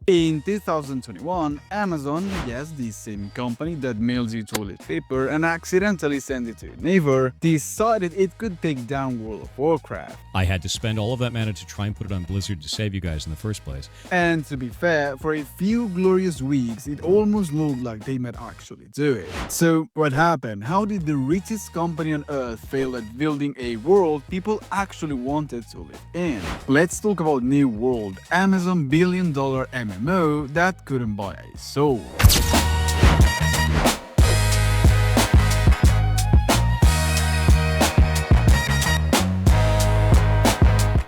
In 2021, Amazon, yes, the same company that mails you toilet paper and accidentally sends it to your neighbor, decided it could take down World of Warcraft. I had to spend all of that mana to try and put it on Blizzard to save you guys in the first place. And to be fair, for a few glorious weeks, it almost looked like they might actually do it. So, what happened? How did the richest company on earth fail at building a world people actually wanted to live in? Let's talk about New World, Amazon billion-dollar MMO that couldn't buy a soul.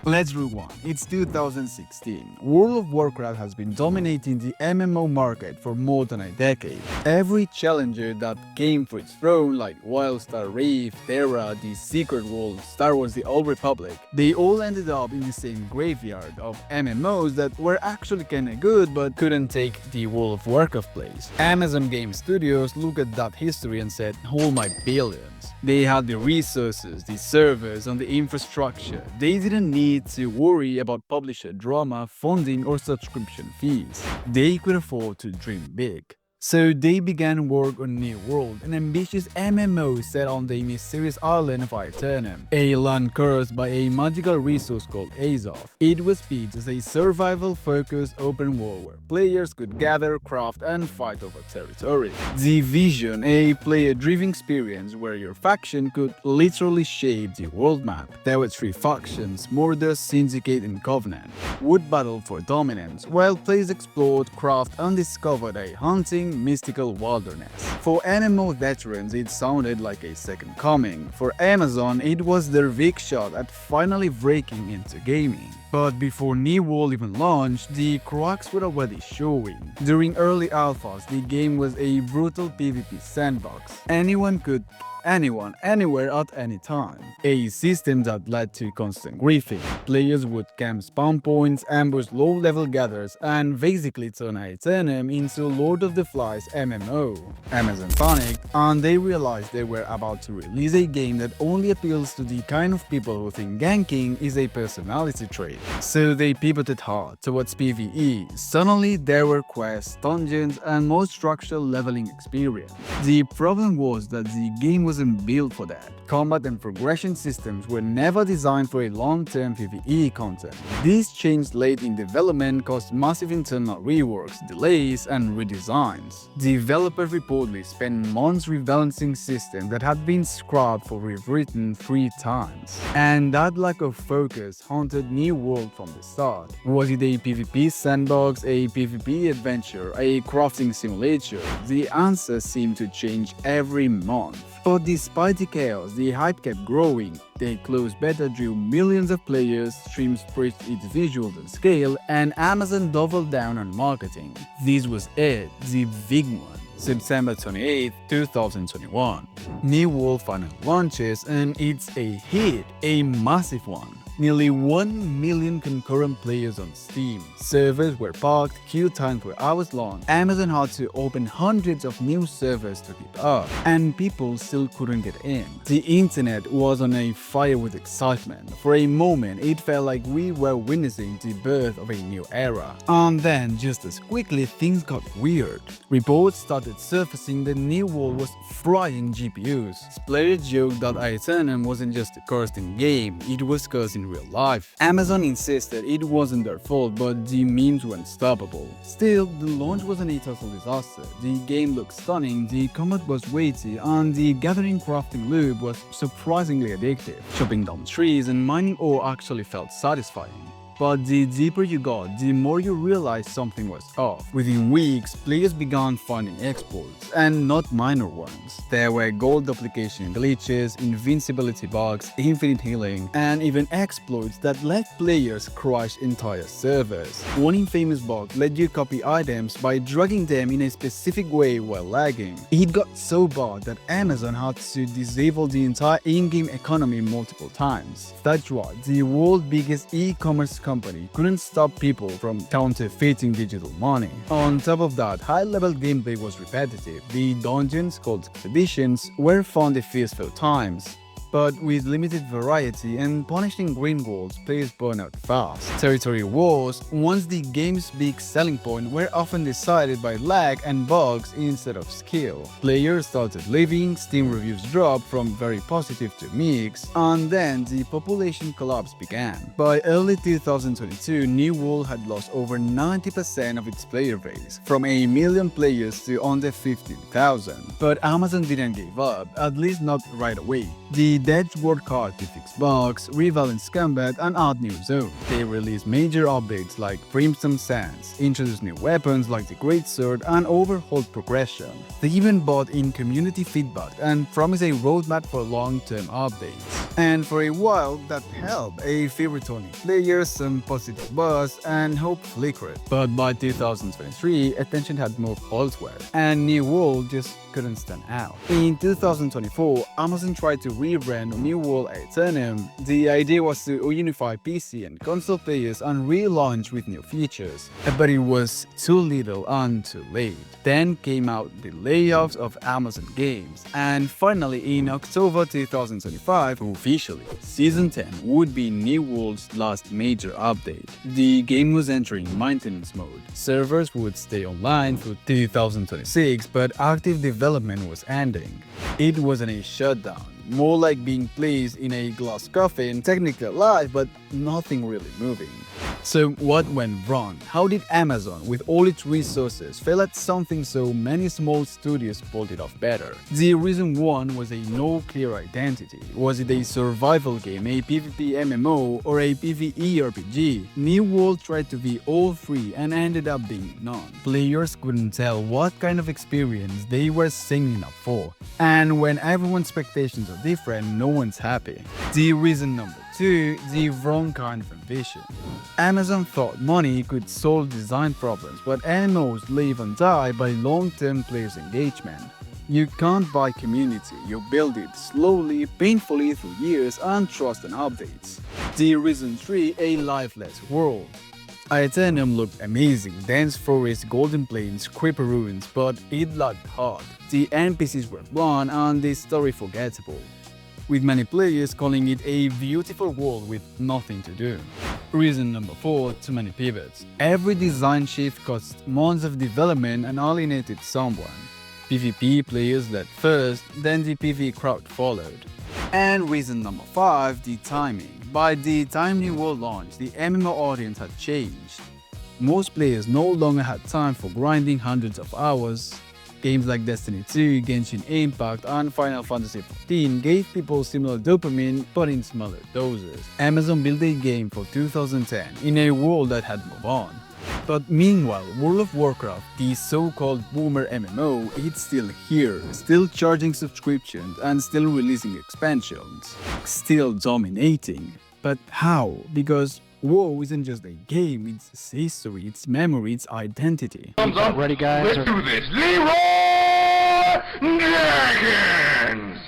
Let's rewind. It's 2016. World of Warcraft has been dominating the MMO market for more than a decade. Every challenger that came for its throne, like Wildstar Reef, Terra, The Secret World, Star Wars The Old Republic, they all ended up in the same graveyard of MMOs that were actually kinda good but couldn't take the World of Warcraft place. Amazon Game Studios looked at that history and said, "Hold my billions." They had the resources, the servers, and the infrastructure. They didn't need to worry about publisher drama, funding, or subscription fees. They could afford to dream big. So they began work on New World, an ambitious MMO set on the mysterious island of Aeternum, a land cursed by a magical resource called Azoth. It was pitched as a survival-focused open world where players could gather, craft, and fight over territory. The vision, a player-driven experience where your faction could literally shape the world map. There were three factions: Murder, Syndicate, and Covenant, would battle for dominance, while players explored, craft, and discovered a haunting, mystical wilderness. For MMO veterans, it sounded like a second coming. For Amazon, it was their big shot at finally breaking into gaming. But before New World even launched, the cracks were already showing. During early alphas, the game was a brutal PvP sandbox. Anyone could anyone, anywhere at any time. A system that led to constant griefing. Players would camp spawn points, ambush low-level gatherers, and basically turn Aeternum into Lord of the Flies MMO. Amazon panicked, and they realized they were about to release a game that only appeals to the kind of people who think ganking is a personality trait. So they pivoted hard towards PvE. Suddenly there were quests, dungeons, and more structural leveling experience. The problem was that the game wasn't built for that. Combat and progression systems were never designed for a long-term PvE content. This change late in development caused massive internal reworks, delays, and redesigns. Developers reportedly spent months rebalancing systems that had been scrapped or rewritten 3 times. And that lack of focus haunted New World from the start. Was it a PvP sandbox, a PvP adventure, a crafting simulator? The answer seemed to change every month. But despite the chaos, the hype kept growing. The closed beta drew millions of players, streams praised its visuals and scale, and Amazon doubled down on marketing. This was it, the big one. September 28, 2021. New World finally launches, and it's a hit, a massive one. Nearly 1 million concurrent players on Steam. Servers were packed, queue times were hours long. Amazon had to open hundreds of new servers to keep up, and people still couldn't get in. The internet was on a fire with excitement. For a moment, it felt like we were witnessing the birth of a new era. And then, just as quickly, things got weird. Reports started surfacing that New World was frying GPUs. Players joked that Aeternum wasn't just a cursed in game, it was cursed in real life. Amazon insisted it wasn't their fault, but the memes were unstoppable. Still, the launch wasn't a total disaster. The game looked stunning, the combat was weighty, and the gathering crafting loop was surprisingly addictive. Chopping down trees and mining ore actually felt satisfying. But the deeper you got, the more you realized something was off. Within weeks, players began finding exploits, and not minor ones. There were gold duplication glitches, invincibility bugs, infinite healing, and even exploits that let players crash entire servers. One infamous bug let you copy items by dragging them in a specific way while lagging. It got so bad that Amazon had to disable the entire in-game economy multiple times. That's right, the world's biggest e-commerce company couldn't stop people from counterfeiting digital money. On top of that, high-level gameplay was repetitive. The dungeons, called expeditions, were fun the first few times, but with limited variety and punishing green walls, players burn out fast. Territory wars, once the game's big selling point, were often decided by lag and bugs instead of skill. Players started leaving, Steam reviews dropped from very positive to mixed, and then the population collapse began. By early 2022, New World had lost over 90% of its player base, from 1 million players to under 15,000. But Amazon didn't give up, at least not right away. The devs worked hard to fix bugs, rebalance combat, and add new zones. They released major updates like Brimstone Sands, introduced new weapons like the Great Sword, and overhauled progression. They even brought in community feedback and promised a roadmap for long-term updates. And for a while, that helped. A few returning players, some positive buzz, and hope flickered. But by 2023, attention had moved elsewhere, and New World just couldn't stand out. In 2024, Amazon tried to rebrand New World Aeternum. The idea was to unify PC and console players and relaunch with new features. But it was too little and too late. Then came out the layoffs of Amazon Games, and finally in October 2025, officially, Season 10 would be New World's last major update. The game was entering maintenance mode. Servers would stay online through 2026, but active development was ending. It wasn't a shutdown, more like being placed in a glass coffin, technically alive, but nothing really moving. So what went wrong? How did Amazon, with all its resources, fail at something so many small studios pulled it off better? The reason one was a no clear identity. Was it a survival game, a PvP MMO, or a PvE RPG? New World tried to be all three and ended up being none. Players couldn't tell what kind of experience they were signing up for. And when everyone's expectations are different, no one's happy. The reason number 2, the wrong kind of ambition. Amazon thought money could solve design problems, but MMOs live and die by long-term players' engagement. You can't buy community, you build it slowly, painfully through years and trust and updates. The reason 3, a lifeless world. Aeternum looked amazing, dense forests, golden plains, creeper ruins, but it lacked heart. The NPCs were bland and the story forgettable, with many players calling it a beautiful world with nothing to do. Reason number 4, too many pivots. Every design shift cost months of development and alienated someone. PvP players led first, then the PvE crowd followed. And reason number 5, the timing. By the time New World launched, the MMO audience had changed. Most players no longer had time for grinding hundreds of hours. Games like Destiny 2, Genshin Impact, and Final Fantasy XIV gave people similar dopamine but in smaller doses. Amazon built a game for 2010 in a world that had moved on. But meanwhile, World of Warcraft, the so-called boomer MMO, it's still here, still charging subscriptions and still releasing expansions, still dominating. But how? Because WoW isn't just a game, it's its history, its memory, its identity. Thumbs up. Ready, guys? Let's do this. Leroy Dragons!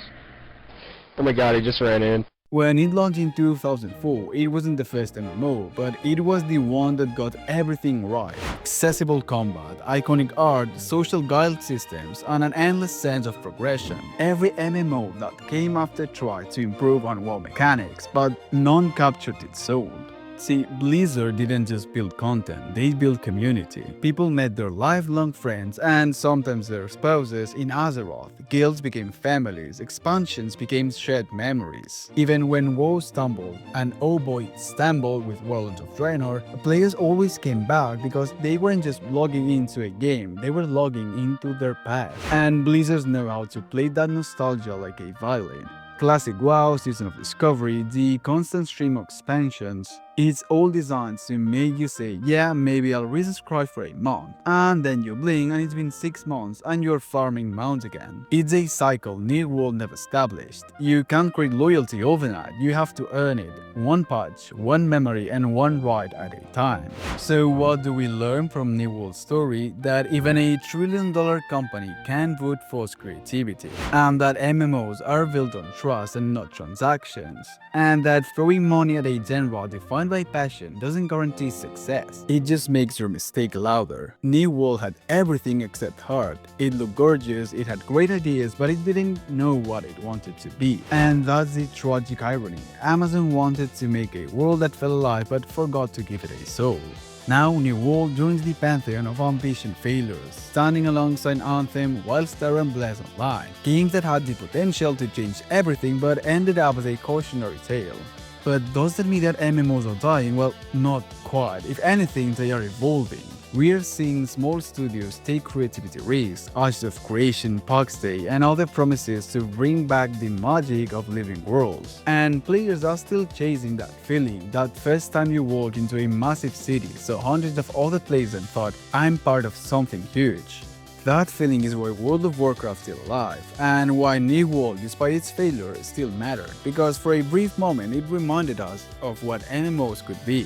Oh my god, he just ran in. When it launched in 2004, it wasn't the first MMO, but it was the one that got everything right. Accessible combat, iconic art, social guild systems, and an endless sense of progression. Every MMO that came after tried to improve on WoW mechanics, but none captured its soul. See, Blizzard didn't just build content, they built community. People met their lifelong friends and sometimes their spouses in Azeroth. Guilds became families, expansions became shared memories. Even when WoW stumbled, and oh boy it stumbled with World of Draenor, players always came back because they weren't just logging into a game, they were logging into their past. And Blizzards know how to play that nostalgia like a violin. Classic WoW, Season of Discovery, the constant stream of expansions, it's all designed to make you say, yeah, maybe I'll resubscribe for a month. And then you blink and it's been 6 months and you're farming mounts again. It's a cycle New World never established. You can't create loyalty overnight, you have to earn it. One patch, one memory, and one ride at a time. So what do we learn from New World's story? That even a trillion-dollar company can brute force creativity. And that MMOs are built on trust and not transactions. And that throwing money at a genre defined defined by passion doesn't guarantee success. It just makes your mistake louder. New World had everything except heart. It looked gorgeous, it had great ideas, but it didn't know what it wanted to be. And that's the tragic irony. Amazon wanted to make a world that felt alive but forgot to give it a soul. Now New World joins the pantheon of ambition failures, standing alongside Anthem, Wildstar and Bless Online, games that had the potential to change everything but ended up as a cautionary tale. But does that mean that MMOs are dying? Well, not quite. If anything, they are evolving. We're seeing small studios take creativity risks, Ashes of Creation, Pax Day, and other promises to bring back the magic of living worlds. And players are still chasing that feeling, that first time you walk into a massive city, saw hundreds of other players and thought, I'm part of something huge. That feeling is why World of Warcraft is still alive, and why New World, despite its failure, still mattered, because for a brief moment it reminded us of what MMOs could be.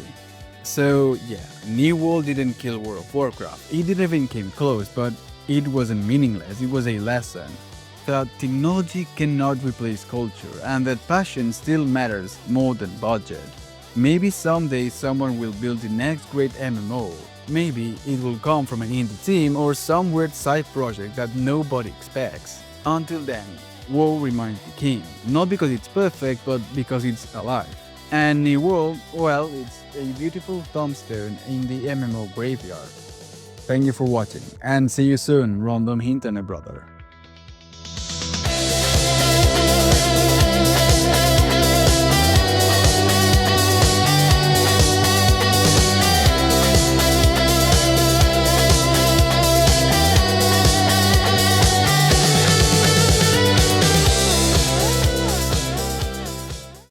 So yeah, New World didn't kill World of Warcraft, it didn't even came close, but it wasn't meaningless, it was a lesson. That technology cannot replace culture, and that passion still matters more than budget. Maybe someday someone will build the next great MMO. Maybe it will come from an indie team or some weird side project that nobody expects. Until then, WoW remains the king, not because it's perfect, but because it's alive. And New World, well, it's a beautiful tombstone in the MMO graveyard. Thank you for watching, and see you soon, random internet brother.